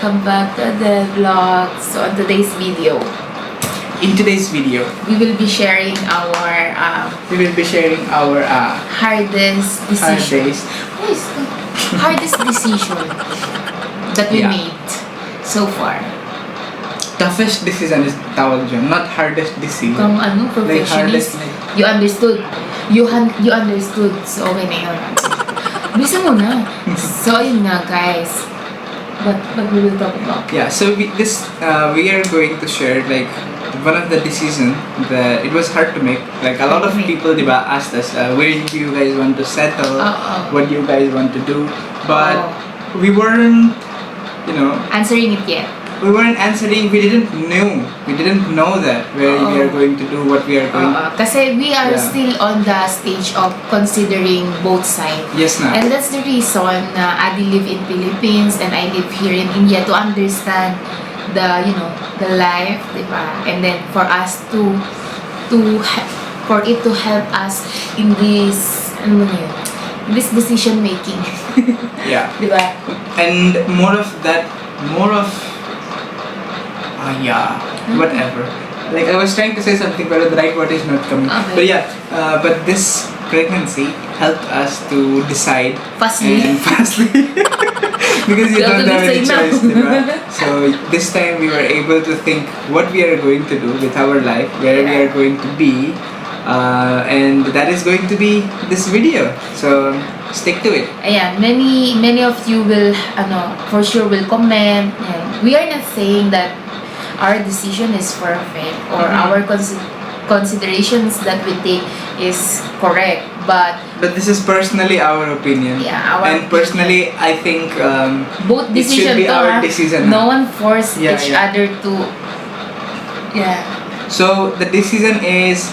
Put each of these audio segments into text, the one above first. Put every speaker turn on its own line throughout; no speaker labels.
welcome back to Adele Vlogs. So on today's video,
in today's video,
we will be sharing our hardest decision. What is the hardest decision that we made so far?
Toughest decision is tawag dyan, not hardest decision.
Kung ano, perfectionist. You understood. You understood. So okay na yun. Bisa mo na. So yun nga guys. What we will talk about?
Yeah, so we are going to share like one of the decisions that it was hard to make. Like a lot of people diba, asked us, where do you guys want to settle? What do you guys want to do? But we weren't,
answering it yet.
We weren't answering. We didn't know that where we are going to do, what we are going.
Kasi we are still on the stage of considering both sides.
Yes, na.
And that's the reason Adi live in Philippines and I live here in India to understand the life, diba? And then for us for it to help us in this decision making.
Yeah.
Diba?
And whatever. Like I was trying to say something, but the right word is not coming.
Okay.
But but this pregnancy helped us to decide
fastly.
Because you don't have any choice, diba? So this time we were able to think what we are going to do with our life, where we are going to be, and that is going to be this video. So stick to it.
Yeah, many of you will for sure will comment. We are not saying that our decision is perfect or our considerations that we take is correct, but
this is personally our opinion.
Yeah,
and personally I think
both
it should be our decision.
No one force each other to. Yeah.
So the decision is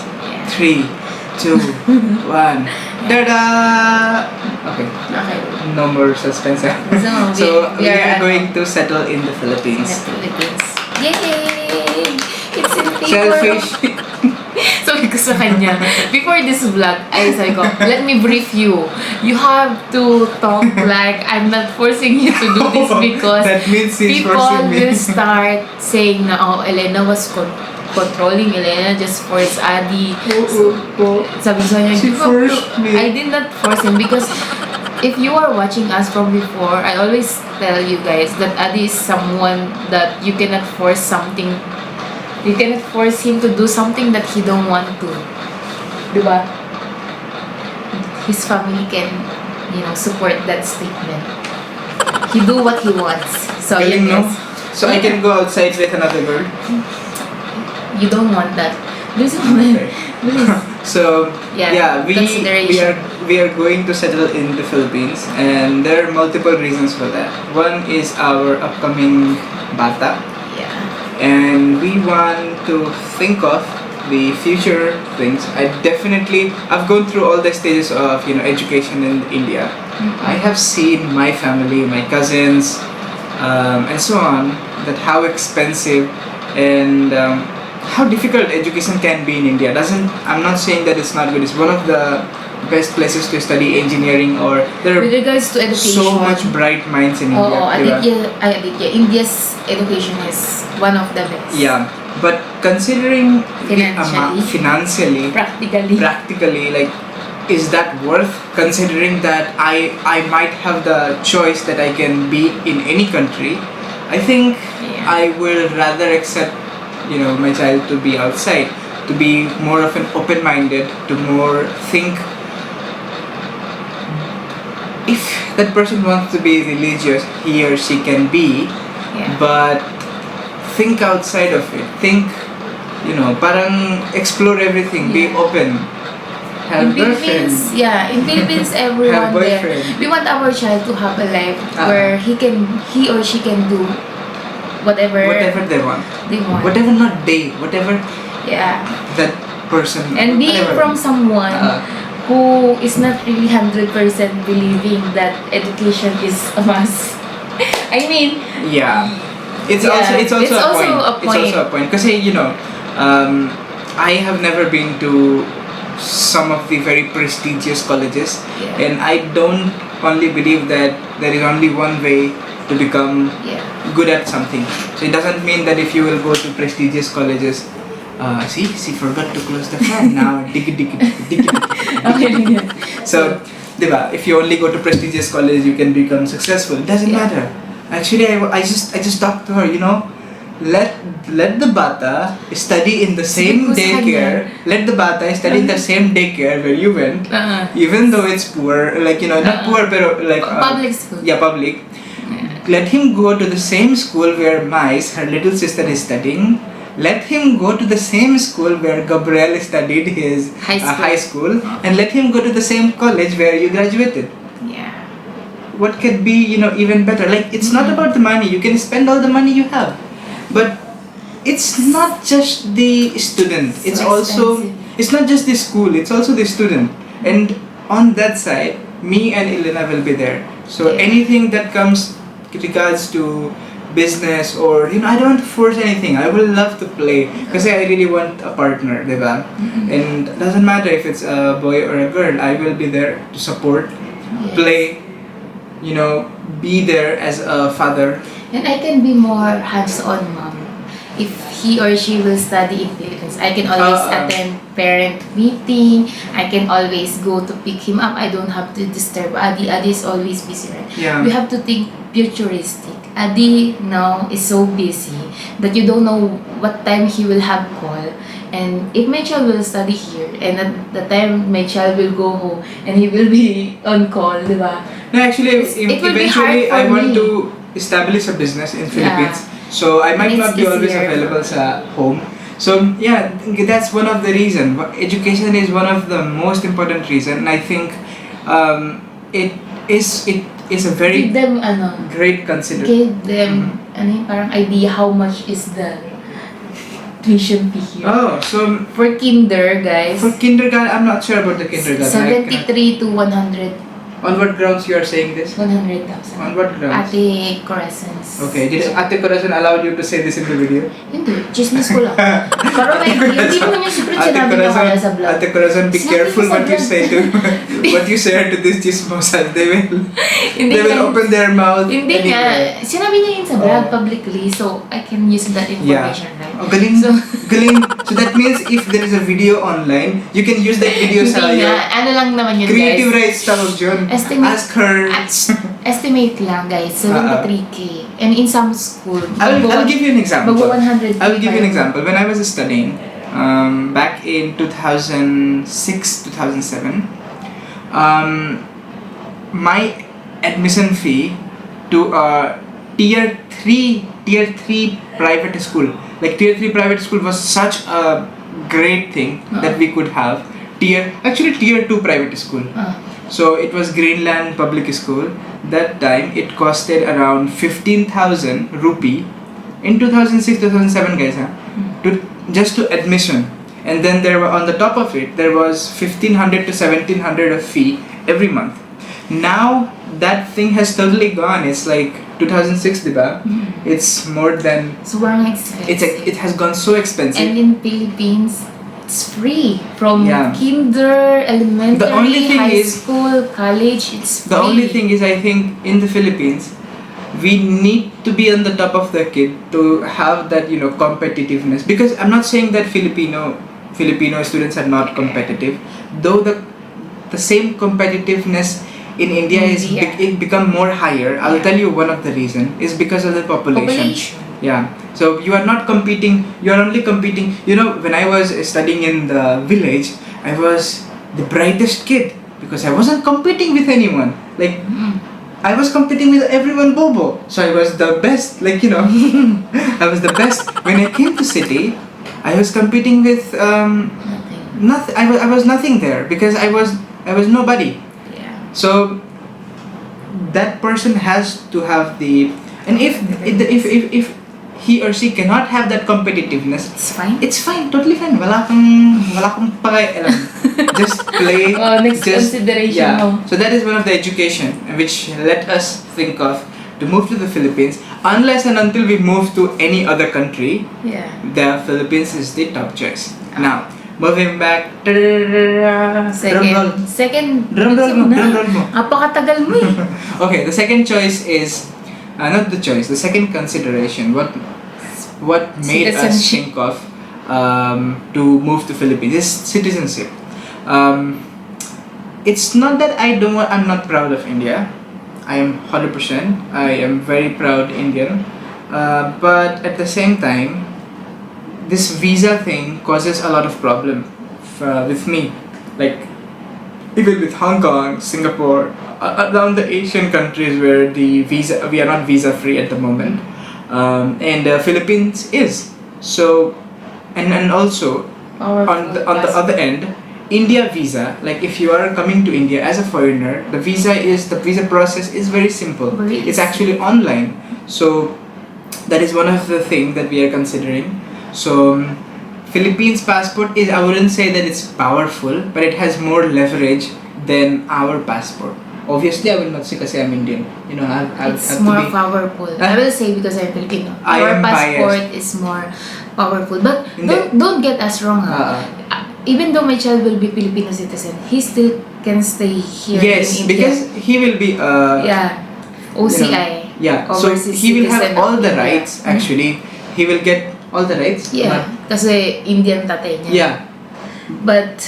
3, 2, 1. Tada! Okay. No more suspense. So we are going to settle in the Philippines.
Yay! It's in paper.
Selfish.
Sabi ko sa kanya, before this vlog, sabi ko, let me brief you. You have to talk like I'm not forcing you to do this because
that means
people will start saying na, Elena was controlling. Elena just forced Adi. Sabi ko sa kanya,
she forced me.
I did not force him because if you are watching us from before, I always tell you guys that Adi is someone that you cannot force something. You cannot force him to do something that he don't want to. Diba? His family can, support that statement. He do what he wants. So
So I can go outside with another girl.
You don't want that. Please.
So we are going to settle in the Philippines, and there are multiple reasons for that. One is our upcoming bata. And we want to think of the future things. I've gone through all the stages of education in India. I have seen my family, my cousins, and so on, that how expensive and how difficult education can be in India. I'm not saying that it's not good. It's one of the best places to study engineering, or there are
with regards to education,
so much bright minds in India.
India's education is one of the best.
Yeah, but considering
financially,
practically, like, is that worth considering that I might have the choice that I can be in any country? I think I will rather accept my child to be outside, to be more of an open-minded, to more think. If that person wants to be religious, he or she can be, but think outside of it. Think, parang explore everything, be open. Have boyfriends.
In Philippines, everyone there. We want our child to have a life where he or she can do whatever
they want. Whatever that person.
And being from someone who is not really 100% believing that education is a must. I mean,
it's also a point. It's also a point because I have never been to some of the very prestigious colleges, and I don't only believe that there is only one way to become good at something. So it doesn't mean that if you will go to prestigious colleges, she forgot to close the fan now. Dig.
Okay.
So, diba, if you only go to prestigious college, you can become successful. It doesn't matter. Actually, I just talked to her. Let the bata study in the same daycare. Let the bata study in the same daycare where you went, even though it's poor. Like not poor, pero like
public school.
Yeah, public. Let him go to the same school where her little sister, is studying. Let him go to the same school where Gabriel studied his high school, and let him go to the same college where you graduated.
Yeah.
What could be, even better? Like, it's not about the money. You can spend all the money you have, but it's not just the student. It's not just the school. It's also the student. And on that side, me and Elena will be there. So anything that comes regards to business or I don't want to force anything. I will love to play because I really want a partner, diba? And it doesn't matter if it's a boy or a girl. I will be there to support, play, be there as a father.
And I can be more hands-on mom. If he or she will study in Philippines, I can always attend parent meeting. I can always go to pick him up. I don't have to disturb Adi. Adi is always busy, right?
Yeah.
We have to think futuristic. Adi now is so busy that you don't know what time he will have call. And if my child will study here, and at the time my child will go home, and he will be on call, diba?
No, actually,
It will be hard
eventually
for
I want
me.
to establish a business in Philippines. So I might not be always available sa home. So yeah, that's one of the reasons. Education is one of the most important reason, and I think it is a very
Give them
great consideration.
Give them parang idea how much is the tuition fee here.
Oh, so
For kinder, guys,
for kindergarten, I'm not sure about the kindergarten.
73 to 100.
On what grounds you are saying this?
100,000.
On what grounds?
Ate Corazon's.
Okay, did Ate Corazon allow you to say this in the video?
Hindi, chismis ko lang. Pero hindi mo niya secret sinabi niya kaya sa vlog.
Ate Corazon, be
Sinabi
careful
ko sa
what you
vlog.
say to what you share to these chismosas. They will
Hindi nga.
open their mouth.
Hindi
anywhere.
nga. Sinabi niya yun sa vlog publicly, so I can use that information, right?
Oh, galing. Galing. So that means if there is a video online, you can use that video sa
Hindi
your
nga. Ano lang naman yun,
creative
guys.
rights tawag yun. Ask her.
Estimate lang, guys. 73K. And in some school,
I'll give you an example.
Magwa 100.
I'll give you an example. When I was studying, back in 2006, 2007, my admission fee to a tier 3 private school. Like tier 3 private school was such a great thing that we could have. Tier 2 private school. So it was Greenland Public School. That time it costed around 15,000 rupee in 2006-2007, guys, just to admission. And then there were on the top of it there was 1,500 to 1,700 of fee every month. Now that thing has totally gone. It's like 2006, diba? It's more than.
So expensive.
It has gone so expensive.
And in Philippines, it's free from
Yeah.
kinder, elementary,
The only thing
high
is-
school, college. It's free.
The only thing is, I think in the Philippines, we need to be on the top of the kid to have that competitiveness. Because I'm not saying that Filipino students are not competitive, though the same competitiveness in India it become more higher. I'll tell you one of the reason is because of the population. Yeah. So you are not competing. You are only competing. When I was studying in the village, I was the brightest kid because I wasn't competing with anyone. Like. I was competing with everyone bobo. So I was the best, I was the best. When I came to city, I was competing with nothing. I was nothing there because I was nobody.
Yeah.
So that person has to have and if he or she cannot have that competitiveness,
It's fine.
it's fine, totally fine. Wala kang pakialam. Just play.
Next consideration.
Yeah. So that is one of the education which let us think of to move to the Philippines. Unless and until we move to any other country,
Yeah.
the Philippines is the top choice. Now, moving back.
Second.
Drum roll mo.
Apakatagal mo eh.
Okay, the second choice is not the choice, the second consideration, what made us think of to move to Philippines is citizenship. It's not that I'm not proud of India. I am 100%. I am very proud Indian. But at the same time, this visa thing causes a lot of problem with me. Like, even with Hong Kong, Singapore, around the Asian countries where we are not visa free at the moment, and Philippines is. So, and also on the other end, India visa. Like, if you are coming to India as a foreigner, the visa process is very simple. It's actually online. So that is one of the things that we are considering. So Philippines passport is, I wouldn't say that it's powerful, but it has more leverage than our passport. Obviously, I will not say because I'm Indian. You know,
it's more powerful. I will say because I'm Filipino. Our passport is more powerful. But don't get us wrong. Even though my child will be Filipino citizen, he still can stay here in India.
Because he will be
OCI.
So he will have all the rights. Actually, he will get all the rights.
Kasi Indian tatay niya.
Yeah.
But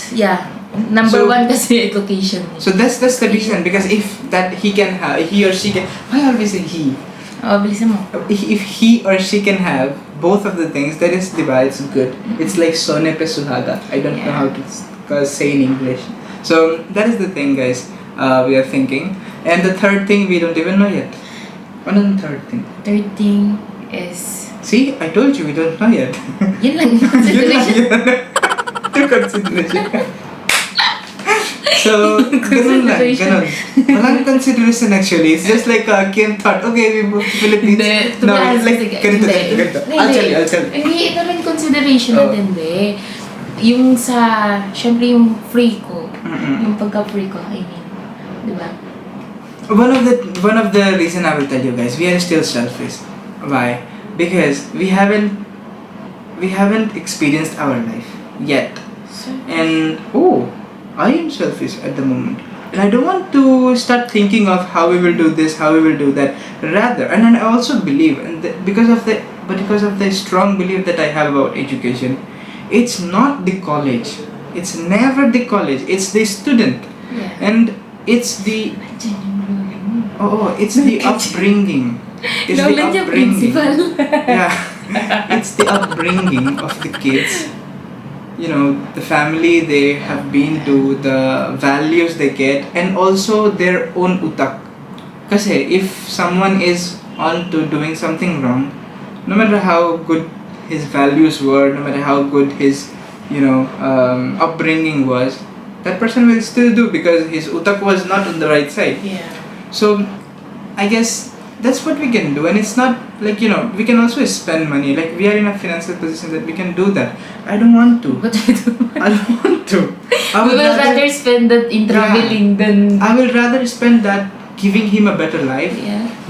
number one kasi education.
So that's the reason, because if that he or she can, why always say he?
Bilisan mo.
If he or she can have both of the things, that is, diba, it's good. It's like sone pe suhaga. I don't know how to say in English. So that is the thing, guys. We are thinking. And the third thing, we don't even know yet. What is the third thing?
Third thing is...
See, I told you we don't know yet.
Yun lang yung consideration.
Yung consideration. So, ganun lang, ganun. Walang consideration actually. It's just like Kim thought, okay, we moved to Philippines.
No, like, ganito.
I'll tell you.
Hindi, ito rin consideration natin, yung sa, syempre yung free ko. Yung pagka-free ko, I mean. Diba?
One of the reason I will tell you guys, we are still selfish. Why? Because we haven't experienced our life yet. And I am selfish at the moment, and I don't want to start thinking of how we will do this, how we will do that. Rather, and I also believe, and because of the strong belief that I have about education, it's not the college. It's never the college. It's the student, and it's the it's the upbringing. It's the upbringing. It's the upbringing of the kids. You know, the family they have been to, the values they get, and also their own utak. Kasi if someone is on to doing something wrong, no matter how good his values were, no matter how good his upbringing was, that person will still do because his utak was not on the right side. So I guess that's what we can do, and it's not like, we can also spend money. Like, we are in a financial position that we can do that. I don't want to.
What do you do?
I don't want to.
We will rather spend that in traveling than...
I will rather spend that giving him a better life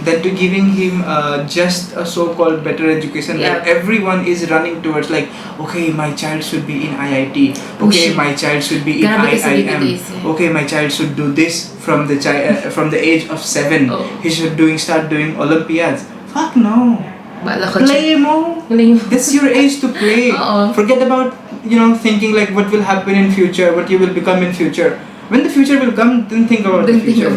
than to giving him just a so-called better education where everyone is running towards, like, okay, my child should be in IIT. Okay, my child should be in IIM. Okay, my child should do this from the from the age of 7. He should start doing Olympiads. Fuck no. Play mo. That's your age to play. Forget about thinking like what will happen in future, what you will become in future. When the future will come, then think about the future.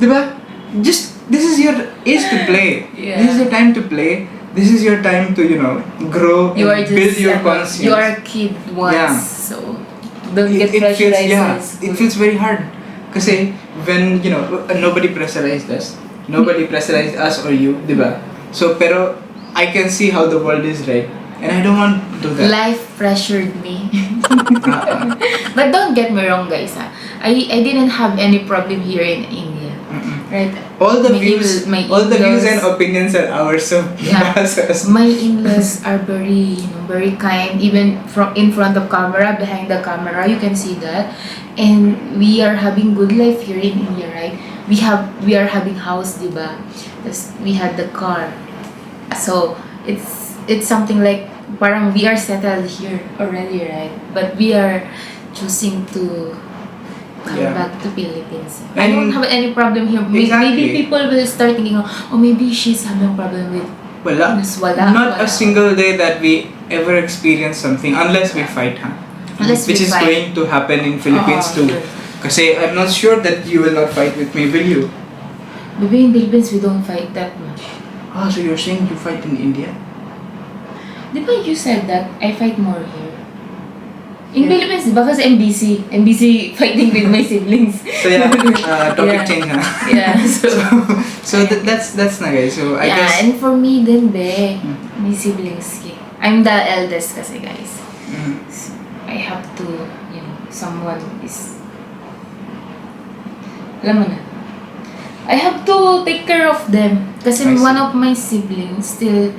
Diba? Just, this is your age to play. This is your time to play. This is your time to, grow and build your conscience.
You are a kid once, so don't get pressurized.
It feels very hard. Kasi when, nobody pressurized us. Nobody pressurized us or you, diba? So, pero I can see how the world is, right? And I don't want to do that.
Life pressured me. But don't get me wrong, guys. I didn't have any problem here in India. Right?
All the views and opinions are ours. So
my in-laws are very, very kind. Even in front of camera, behind the camera, you can see that. And we are having good life here in India, right? We are having house, diba? We had the car. So it's something like parang we are settled here already, right? But we are choosing to come
Yeah.
back to Philippines. I
And-
don't have any problem here.
Exactly.
Maybe people will start thinking, oh, maybe she's having a problem with
Wala.
wala.
Not a single day that we ever experience something unless we fight, huh?
Unless
Which
we
is
fight.
going to happen in Philippines too.
Sure.
Kasi I'm not sure that you will not fight with me, will you?
Maybe in Philippines we don't fight that much.
Ah, so you're saying you fight in India?
Di ba you said that I fight more here? In
Yeah.
Philippines, di ba kasi MBC fighting with my siblings.
So yeah, topic
Yeah.
change, huh?
Yeah, so
That's na guys. So I
yeah,
guess.
and for me din be, may siblings ki. I'm the eldest kasi guys.
Mhm.
So, I have to, someone is, alam mo na. I have to take care of them. Kasi
I see.
one of my siblings still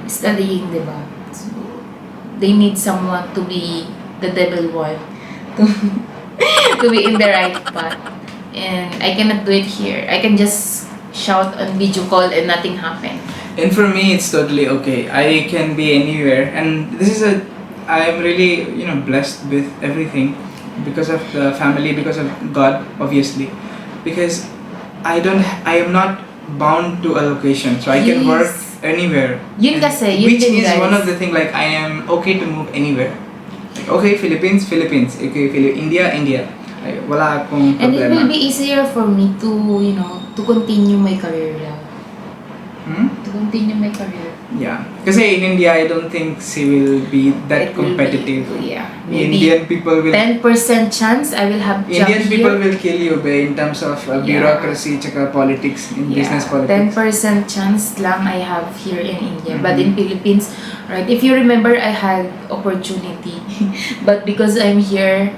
studying, di ba? So, they need someone to be the devil one. To be in the right path. And I cannot do it here. I can just shout on video call and nothing happen.
And for me, it's totally okay. I can be anywhere, and I'm really blessed with everything because of the family, because of God, obviously, because I am not bound to a location, so I can work
Yes.
anywhere.
Yun
And
kasi, yun
which
din,
is
guys.
one of the things, like I am okay to move anywhere. Like, okay, Philippines. Okay, India. Like, wala akong
And it
problema.
will be easier for me to, to continue my career lang. To continue my career.
Yeah. Kasi in India, I don't think she will be that
It will
competitive.
Be, yeah. Maybe
Indian people will
10% chance I will have job
Indian people
here.
will kill you in terms of bureaucracy tsaka politics, in business politics.
10% chance lang I have here in India. But in Philippines, right, if you remember, I had opportunity. But because I'm here,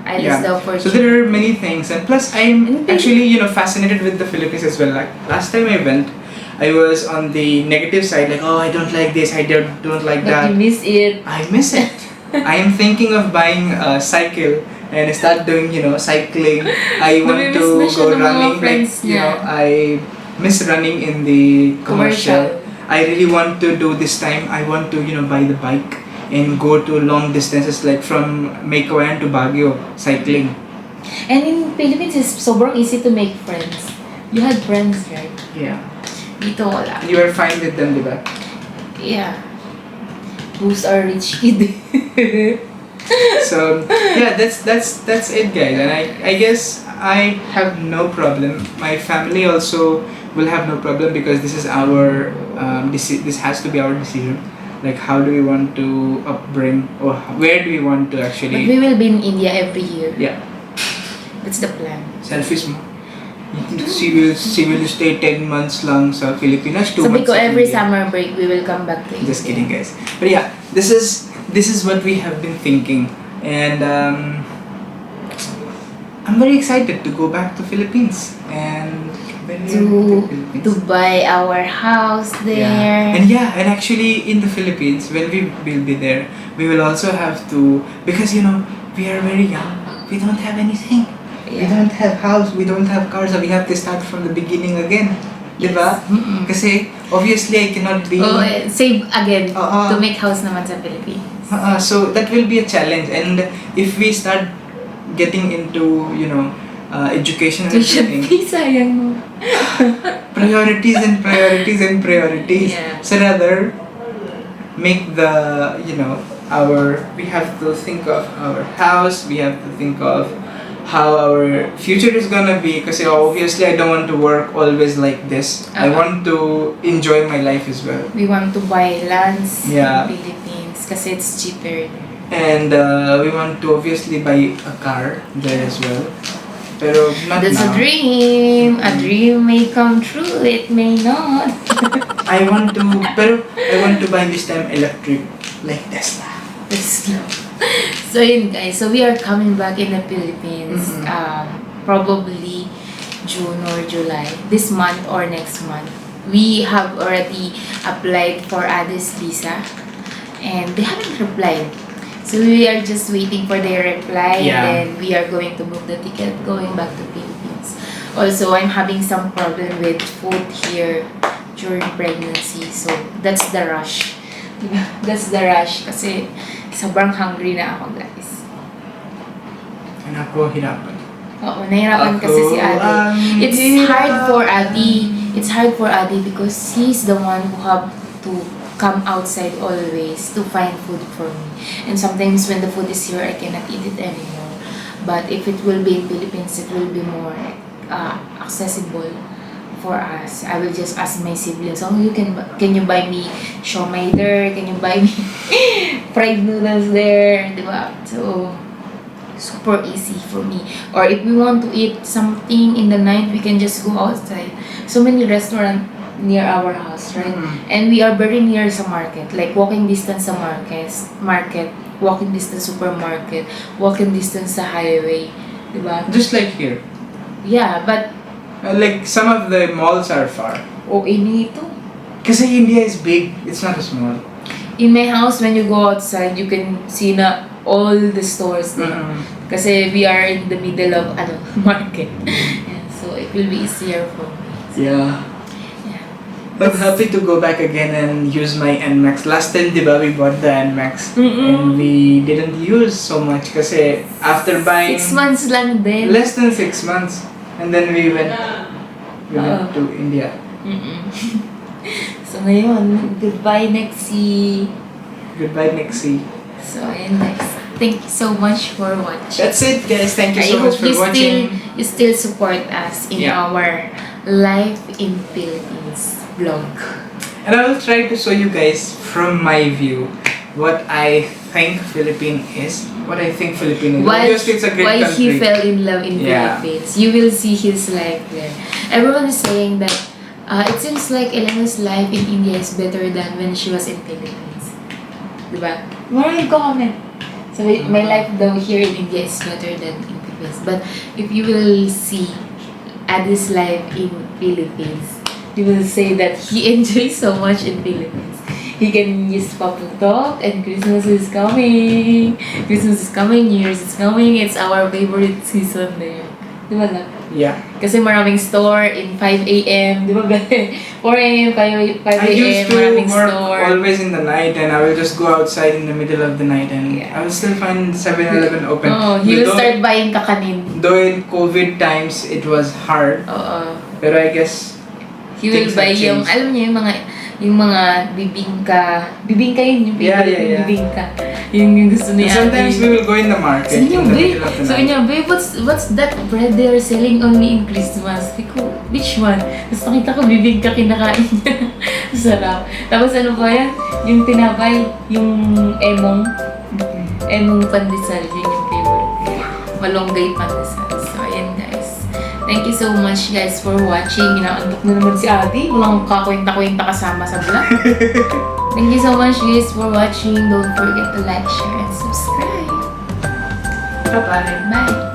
I lost the opportunity.
So there are many things, and plus I'm actually fascinated with the Philippines as well. Like last time I went, I was on the negative side, like, oh, I don't like this, I don't like
But
that.
you miss it.
I miss it. I am thinking of buying a cycle and start doing, cycling. I want to
Namimiss na siya
go
ng mga
running. Like,
friends niya.
I miss running in the commercial.
Commercial.
I really want to do this time. I want to, buy the bike and go to long distances, like from Maykawayan to Baguio, cycling.
And in Philippines, it's sobrang easy to make friends. You had friends, right?
Yeah.
Dito wala.
You are fine with them, diba?
Yeah. Who's our rich kid?
So yeah, that's it, guys. And I guess I have no problem. My family also will have no problem because this is our this has to be our decision. Like, how do we want to upbring, or where do we want to
But
actually?
we will be in India every year.
Yeah,
That's the plan.
selfish mo. She will stay 10 months lang sa Pilipinas, 2
Sabi
months
ko,
sa
every
India.
summer break, we will come back to India.
Just kidding, guys. But yeah, this is what we have been thinking, and I'm very excited to go back to Philippines and
To buy our house there.
Yeah. And actually in the Philippines, when we will be there, we will also have to, because we are very young, we don't have anything. We don't have house, we don't have cars, so we have to start from the beginning again. Diba? Kasi obviously I cannot be
Save again
Oo.
to make house naman sa Philippines.
so that will be a challenge, and if we start getting into education and
Tuition
everything,
fee, sayang mo.
priorities.
Yeah.
So rather make the we have to think of our house, we have to think of how our future is gonna be, because obviously I don't want to work always like this. I want to enjoy my life as well.
We want to buy lands
Yeah.
in Philippines kasi it's cheaper.
And we want to obviously buy a car there as well. Pero not
That's
now.
a dream. A dream may come true, it may not.
I want to buy this time electric, like Tesla.
It's slow. So yun guys, so we are coming back in the Philippines probably June or July, this month or next month. We have already applied for Addis visa and they haven't replied. So we are just waiting for their reply
Yeah.
and then we are going to book the ticket going back to Philippines. Also, I'm having some problem with food here during pregnancy, so that's the rush. That's the rush kasi sobrang hungry na ako, guys.
And ako hirapan.
Oo, nahirapan kasi si Adi. It's hard for Adi because he's the one who have to come outside always to find food for me. And sometimes when the food is here, I cannot eat it anymore. But if it will be in Philippines, it will be more accessible for us. I will just ask my siblings, oh, can you buy me siomai there? Can you buy me fried noodles there? Diba? So, super easy for me. Or if we want to eat something in the night, we can just go outside. So many restaurants near our house, right? And we are very near sa market. Like walking distance sa market, walking distance supermarket, walking distance sa highway. Diba?
Just like here.
Yeah, but
Like some of the malls are far.
oh, nito.
Kasi India is big, it's not small.
In my house, when you go outside, you can see na all the stores there. Kasi we are in the middle of market. Yeah, so it will be easier for me.
Yeah. I'm happy to go back again and use my NMAX. Last time, di ba, we bought the NMAX. And we didn't use so much kasi after buying...
6 months lang din.
Less than 6 months. And then we went to India.
So ngayon, goodbye Nexie.
Goodbye Nexie.
So ayan guys. Thank you so much for watching.
That's it guys. Thank you so much for watching.
You still support us in our Life in Philippines vlog.
And I will try to show you guys from my view what I think Philippine is. What I think Philippine is. Obviously, it's a great
why
country.
he fell in love in Philippines. You will see his life there. Everyone is saying that it seems like Elena's life in India is better than when she was in Philippines. Diba? Maraming comment. So my life though here in India is better than in Philippines. But if you will see Adi's life in Philippines, you will say that he enjoys so much in Philippines. He can use paputok and Christmas is coming. Christmas is coming, New Year's is coming. It's our favorite season there. Di ba lang?
Yeah.
Kasi maraming store in 5 a.m. Di ba? 4 a.m., 5 a.m.
I used to
maraming
work
store.
always in the night and I will just go outside in the middle of the night and I will still find 7-Eleven open.
Oh, he will start buying kakanin.
Though in COVID times, it was hard.
Oo.
Pero I guess
he will buy yung, alam niyo, yung mga bibingka. Bibingka yun, yung favorite bibingka. Yung gusto niya.
Sometimes we will go in the market
Sabi niya,
in the middle of the night.
Sabi niya, babe, what's that bread they are selling only in Christmas? Sabi ko, which one? Tapos nakita ko, bibingka kinakain niya. Sarap. Tapos ano ba yan? Yung tinapay, yung emong pandesal, yun yung favorite. Malonggay pandesal. So, ayan guys. Thank you so much guys for watching. Inaantok na naman si Adi. Walang kakwenta-kwenta kasama sa vlog. Thank you so much guys for watching. Don't forget to like, share, and subscribe.
Bye-bye.
Bye!